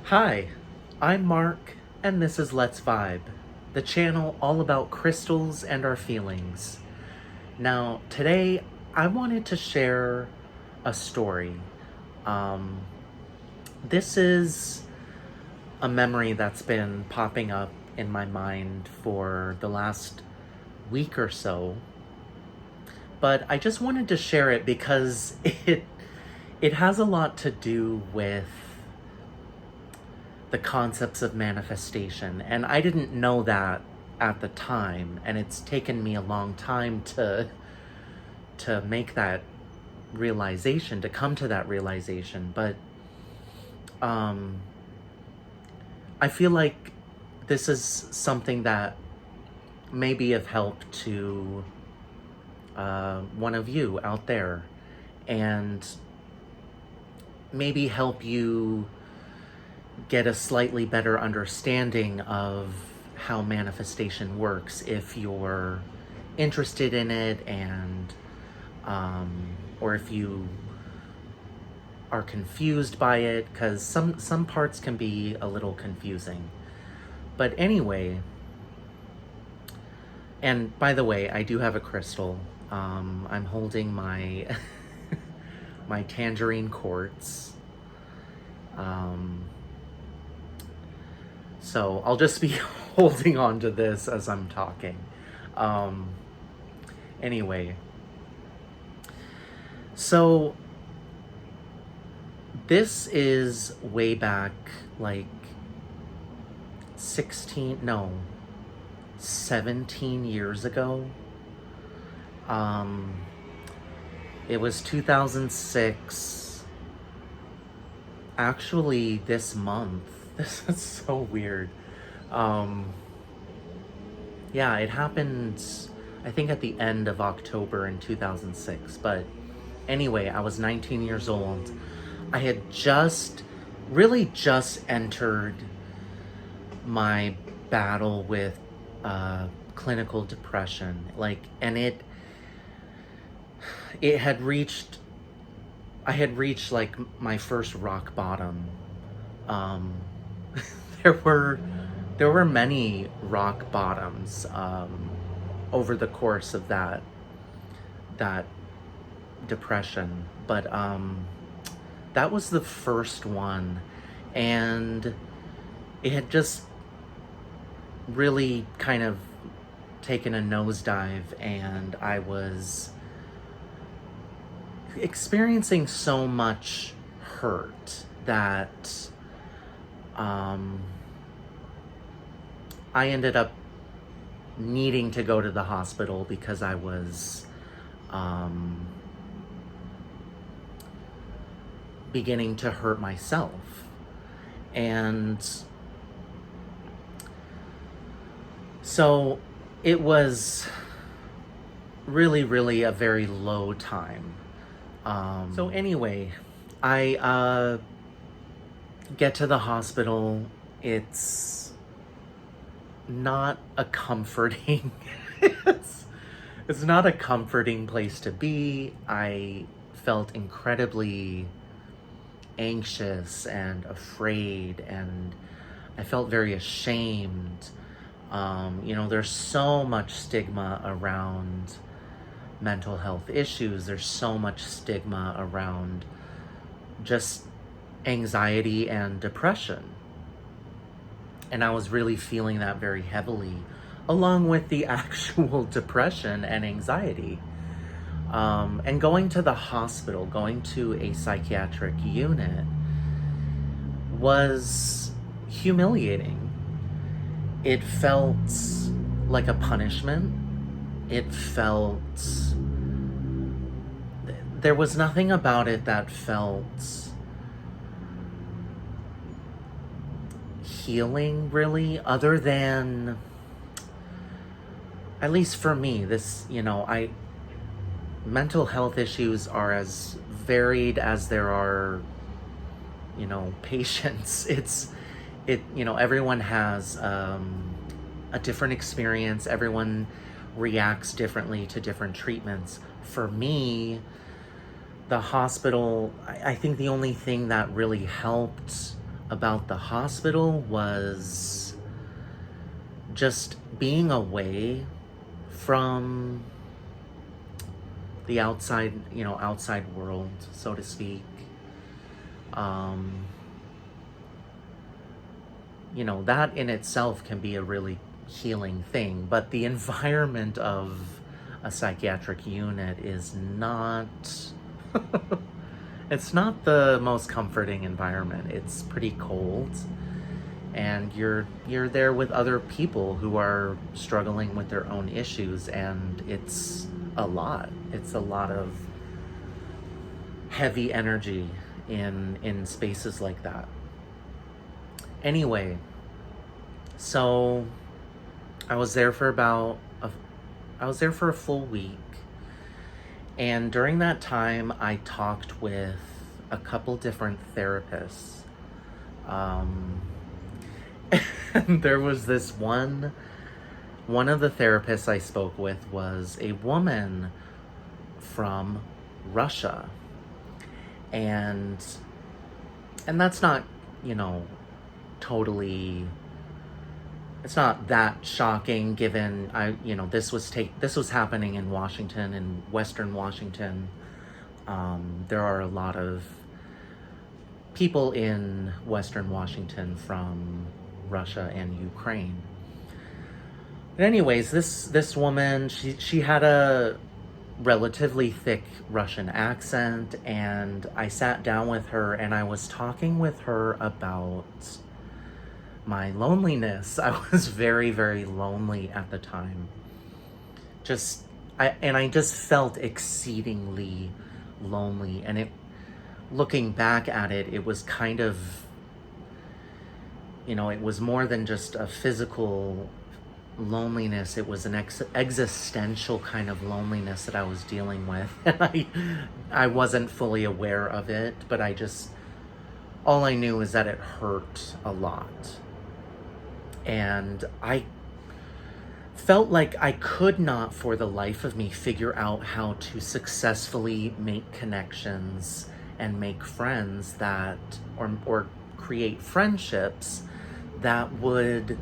Hi, I'm Mark, and this is Let's Vibe, the channel all about crystals and our feelings. Now, today I wanted to share a story. Um, this is a memory that's been popping up in my mind for the last week or so, but I just wanted to share it because it has a lot to do with the concepts of manifestation. And I didn't know that at the time, and it's taken me a long time to make that realization, to come to that realization. But I feel like this is something that may be of help to one of you out there, and maybe help you get a slightly better understanding of how manifestation works if you're interested in it, and or if you are confused by it, because some parts can be a little confusing. But anyway, and by the way, I do have a crystal. I'm holding my my tangerine quartz. So I'll just be holding on to this as I'm talking. Anyway, so this is way back, like 17 years ago. It was 2006. Actually, this month. This is so weird. Yeah, it happened, I think, at the end of October in 2006. But anyway, I was 19 years old. I had really just entered my battle with clinical depression. And it had reached, I had reached like my first rock bottom. There were many rock bottoms over the course of that depression, but that was the first one, and it had just really kind of taken a nosedive, and I was experiencing so much hurt that I ended up needing to go to the hospital because I was beginning to hurt myself. And so it was really, really a very low time. So anyway, I get to the hospital. It's not a comforting it's not a comforting place to be. I felt incredibly anxious and afraid, and I felt very ashamed. There's so much stigma around mental health issues. There's so much stigma around just anxiety and depression. And I was really feeling that very heavily, along with the actual depression and anxiety. And going to the hospital, going to a psychiatric unit, was humiliating. It felt like a punishment. There was nothing about it that felt healing, really, other than, at least for me, mental health issues are as varied as there are, patients. Everyone has a different experience. Everyone reacts differently to different treatments. For me, the hospital, I think the only thing that really helped about the hospital was just being away from the outside, outside world, so to speak. Um, that in itself can be a really healing thing, but the environment of a psychiatric unit is not it's not the most comforting environment. It's pretty cold, and you're there with other people who are struggling with their own issues, and it's a lot of heavy energy in spaces like that. Anyway, so I was there for a full week, and during that time I talked with a couple different therapists. And there was this one of the therapists I spoke with was a woman from Russia. And that's not, totally, it's not that shocking given this was happening in Washington, in Western Washington. There are a lot of people in Western Washington from Russia and Ukraine. But anyways, this woman, she had a relatively thick Russian accent, and I sat down with her and I was talking with her about my loneliness. I was very, very lonely at the time. I just felt exceedingly lonely, and looking back at it, it was kind of, it was more than just a physical loneliness. It was an existential kind of loneliness that I was dealing with. And I wasn't fully aware of it, but all I knew is that it hurt a lot. And I felt like I could not for the life of me figure out how to successfully make connections and make friends or create friendships that would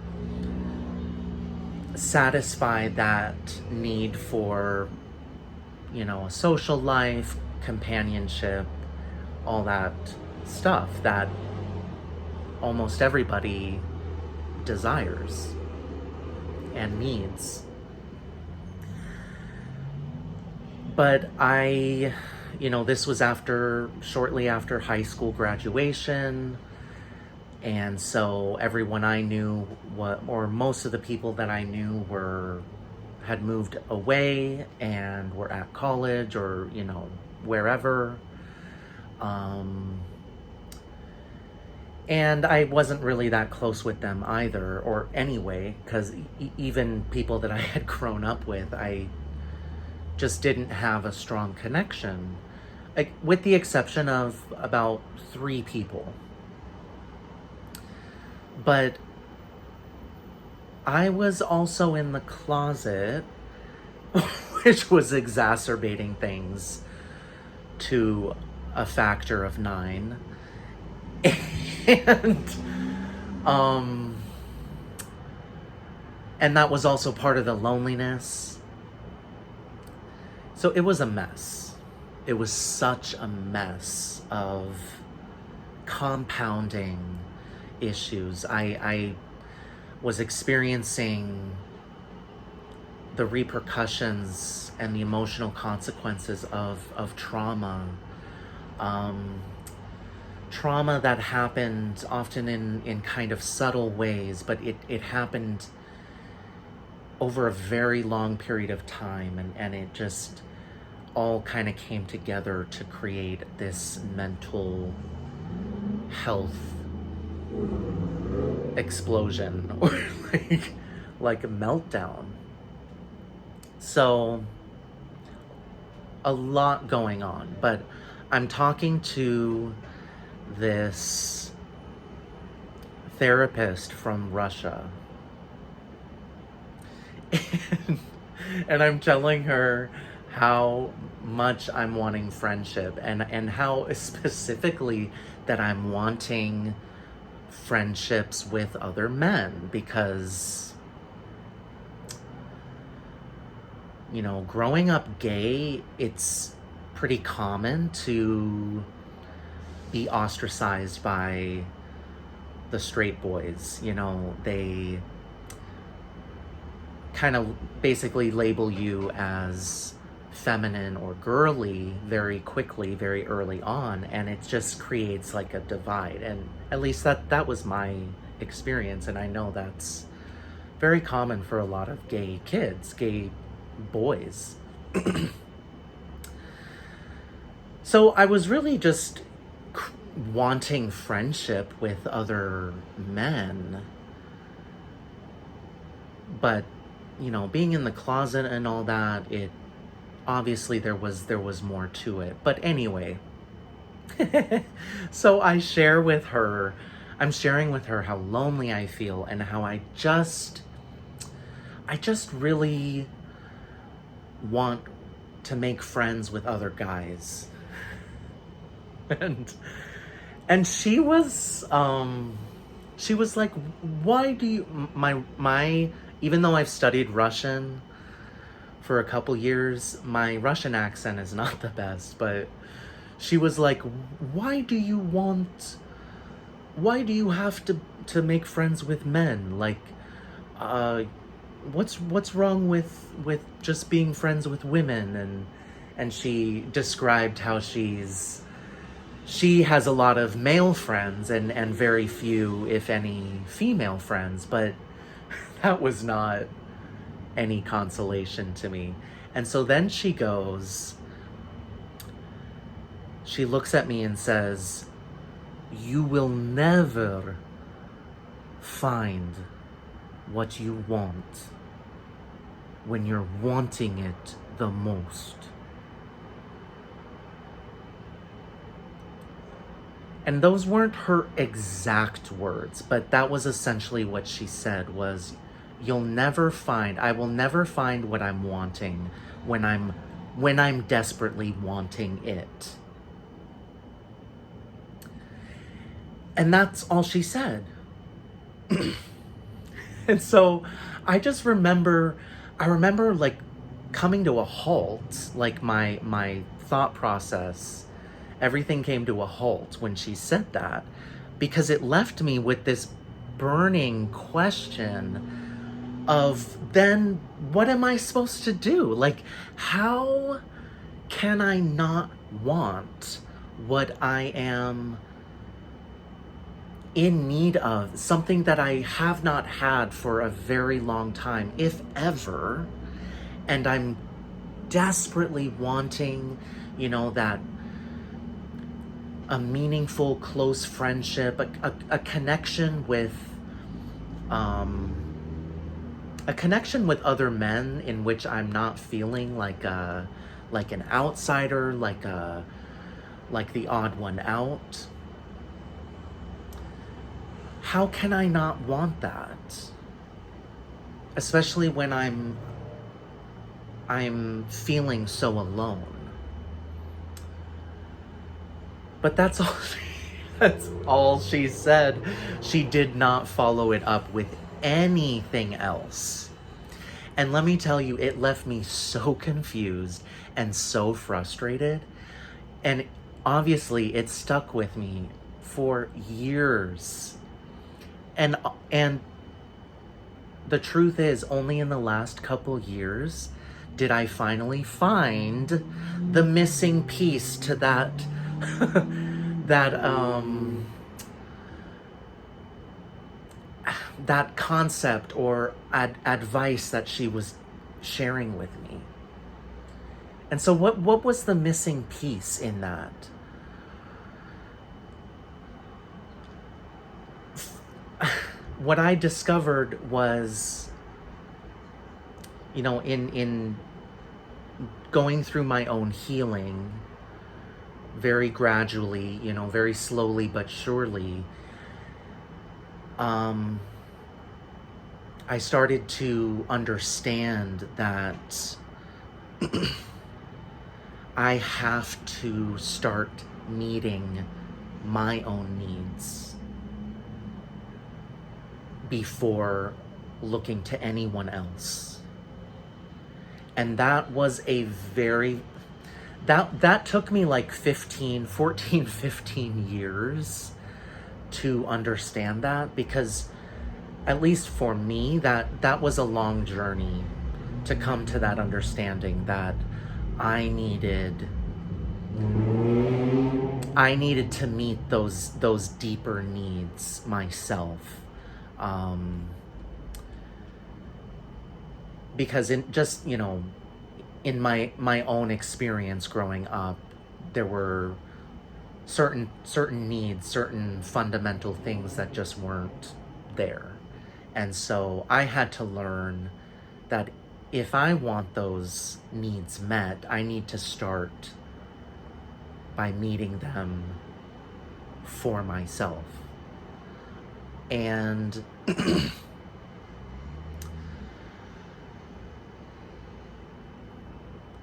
satisfy that need for, a social life, companionship, all that stuff that almost everybody desires and needs. But this was shortly after high school graduation. And so everyone I knew, or most of the people that I knew had moved away and were at college or, wherever. And I wasn't really that close with them either, or anyway, because even people that I had grown up with, I just didn't have a strong connection, with the exception of about 3 people. But I was also in the closet, which was exacerbating things to a factor of 9. And that was also part of the loneliness. So it was a mess. It was such a mess of compounding issues. I was experiencing the repercussions and the emotional consequences of trauma. Trauma that happened often in kind of subtle ways, but it happened over a very long period of time, and it just all kind of came together to create this mental health explosion, or like a meltdown. So a lot going on, but I'm talking to this therapist from Russia, and I'm telling her how much I'm wanting friendship, and how specifically that I'm wanting friendships with other men because, you know, growing up gay, it's pretty common to be ostracized by the straight boys. You know, they kind of basically label you as feminine or girly very quickly, very early on, and it just creates like a divide. And at least that was my experience, and I know that's very common for a lot of gay kids, gay boys. So I was really just wanting friendship with other men, but you know, being in the closet and all that, it obviously there was more to it. But anyway, so I'm sharing with her how lonely I feel and how I just really want to make friends with other guys. and and she was like, why do you my even though I've studied Russian for a couple years, my Russian accent is not the best, but she was like, why do you have to make friends with men? Like, uh, what's wrong with just being friends with women? And she described how she has a lot of male friends and very few, if any, female friends, but that was not any consolation to me. And so then she looks at me and says, you will never find what you want when you're wanting it the most. And those weren't her exact words, but that was essentially what she said was, I will never find what I'm wanting when I'm desperately wanting it. And that's all she said. And so I remember like coming to a halt, like my thought process, everything came to a halt when she said that, because it left me with this burning question of, then what am I supposed to do? Like, how can I not want what I am in need of, something that I have not had for a very long time, if ever, and I'm desperately wanting, you know, that a meaningful, close friendship, a connection with, a connection with other men in which I'm not feeling like an outsider, like the odd one out. How can I not want that? Especially when I'm feeling so alone. But that's all that's all she said. She did not follow it up with anything else. And let me tell you, it left me so confused and so frustrated. And obviously it stuck with me for years. And the truth is, only in the last couple years did I finally find the missing piece to that that concept or advice that she was sharing with me. And so what was the missing piece in that? What I discovered was, you know, in going through my own healing very gradually, you know, very slowly but surely, I started to understand that I have to start meeting my own needs. before looking to anyone else. And that was a very, that took me like 15 years to understand that, because at least for me, that was a long journey to come to that understanding that I needed to meet those deeper needs myself. Because in just, in my own experience growing up, there were certain needs, certain fundamental things that just weren't there. And so I had to learn that if I want those needs met, I need to start by meeting them for myself. And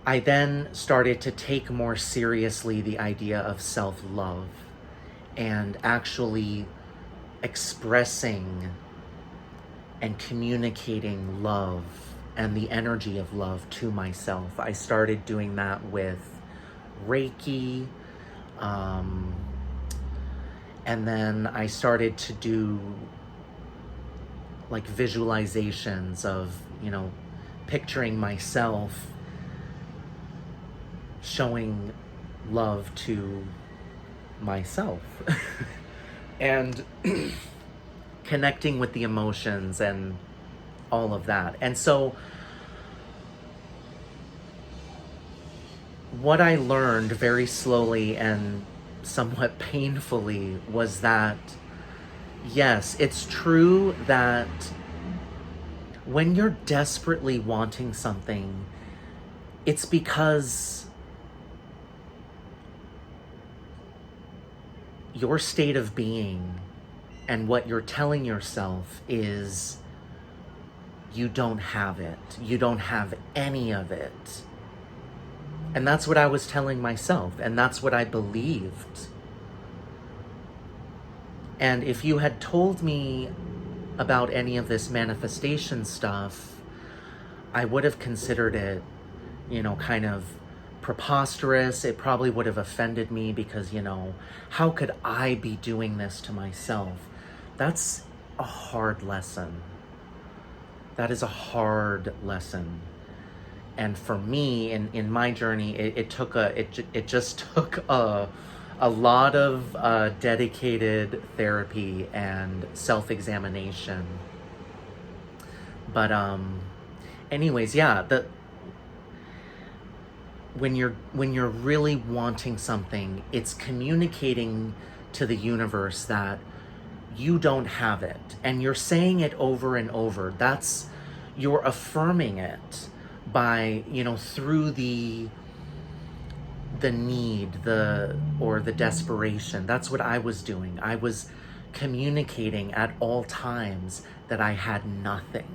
I then started to take more seriously the idea of self-love and actually expressing and communicating love and the energy of love to myself. I started doing that with Reiki, and then I started to do like visualizations of, picturing myself showing love to myself and connecting with the emotions and all of that. And so what I learned very slowly and somewhat painfully was that, yes, it's true that when you're desperately wanting something, it's because your state of being and what you're telling yourself is you don't have it. You don't have any of it. And that's what I was telling myself, and that's what I believed. And if you had told me about any of this manifestation stuff, I would have considered it, kind of preposterous. It probably would have offended me because, how could I be doing this to myself? That's a hard lesson. That is a hard lesson. And for me, in my journey, it just took a lot of dedicated therapy and self-examination. But anyways, yeah, when you're really wanting something, it's communicating to the universe that you don't have it, and you're saying it over and over. You're affirming it by, through the need, or the desperation. That's what I was doing. I was communicating at all times that I had nothing.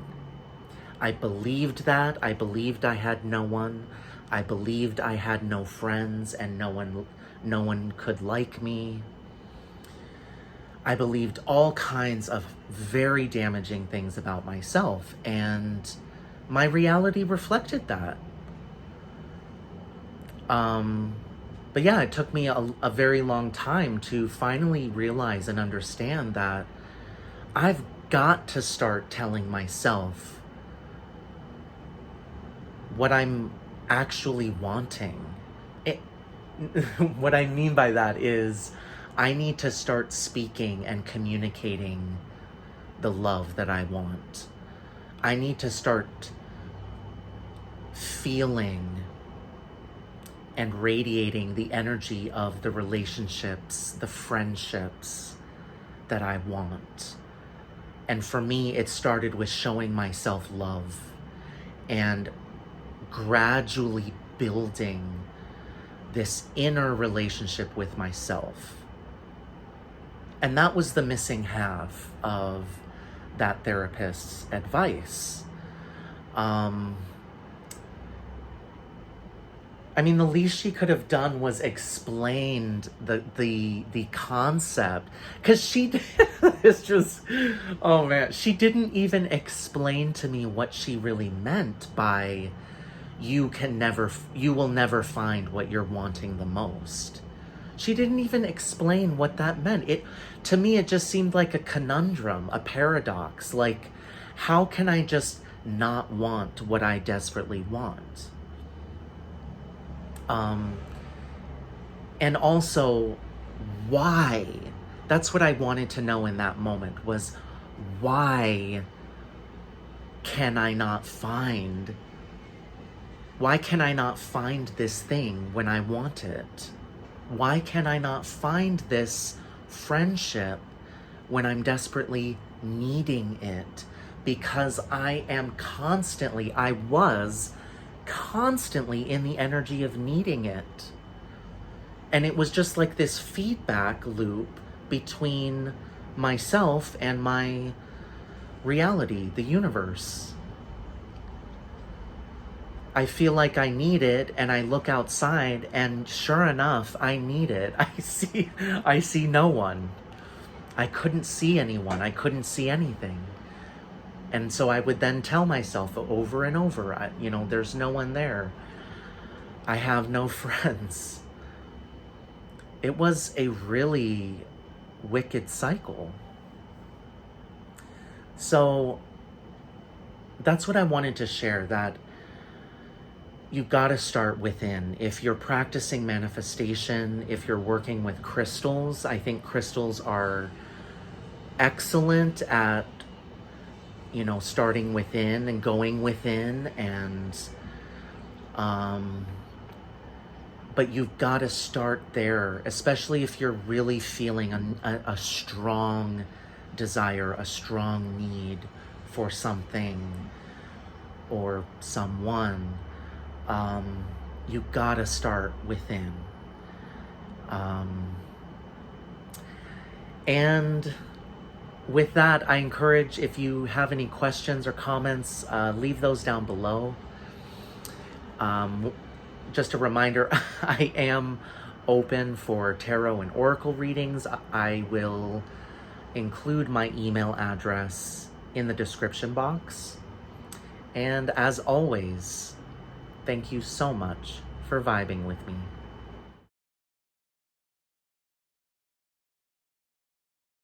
I believed that. I believed I had no one. I believed I had no friends and no one could like me. I believed all kinds of very damaging things about myself, and my reality reflected that. But yeah, it took me a very long time to finally realize and understand that I've got to start telling myself what I'm actually wanting. What I mean by that is I need to start speaking and communicating the love that I want. I need to start feeling and radiating the energy of the relationships, the friendships that I want. And for me, it started with showing myself love and gradually building this inner relationship with myself. And that was the missing half of that therapist's advice. I mean, the least she could have done was explained the concept, because she it's just, oh man, she didn't even explain to me what she really meant by you will never find what you're wanting the most. She didn't even explain what that meant. It to me it just seemed like a conundrum, a paradox. Like, how can I just not want what I desperately want? And also, why? That's what I wanted to know in that moment, was why can I not find why can I not find this thing when I want it? Why can I not find this friendship when I'm desperately needing it? Because I was constantly in the energy of needing it. And it was just like this feedback loop between myself and my reality, the universe. I feel like I need it, and I look outside, and sure enough, I need it. I see no one. I couldn't see anyone. I couldn't see anything. And so I would then tell myself over and over, there's no one there. I have no friends. It was a really wicked cycle. So that's what I wanted to share, that you gotta start within. If you're practicing manifestation, if you're working with crystals, I think crystals are excellent at, starting within and going within, and but you've got to start there, especially if you're really feeling a strong desire, a strong need for something or someone. You gotta start within. And with that, I encourage, if you have any questions or comments, leave those down below. Just a reminder, I am open for tarot and oracle readings. I will include my email address in the description box. And as always, thank you so much for vibing with me.